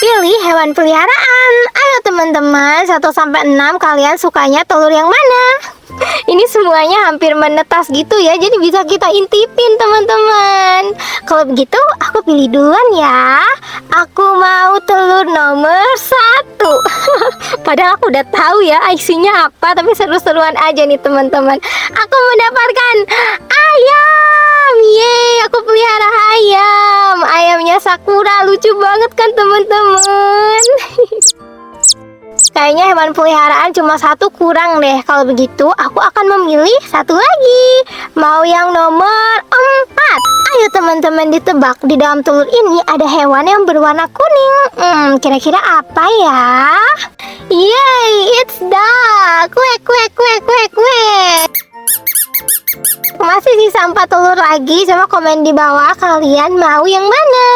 Pilih hewan peliharaan. Ayo teman-teman, 1 sampai 6 kalian sukanya telur yang mana? Ini semuanya hampir menetas gitu ya, jadi bisa kita intipin teman-teman. Kalau begitu aku pilih duluan ya. Aku mau telur nomor 1. Padahal aku udah tahu ya isinya apa, tapi seru-seruan aja nih teman-teman. Aku mendapatkan ayam. Yeay, aku pelihara ayam. Ayamnya Sakura, lucu banget kan teman-teman. Kayaknya hewan peliharaan cuma 1 kurang deh. Kalau begitu aku akan memilih 1 lagi. Mau yang nomor 4. Ayo teman-teman ditebak, di dalam telur ini ada hewan yang berwarna kuning. Kira-kira apa ya? Yay, it's duck. Kuek kuek kuek kuek kuek. Masih sisa 4 telur lagi. Coba komen di bawah kalian mau yang mana.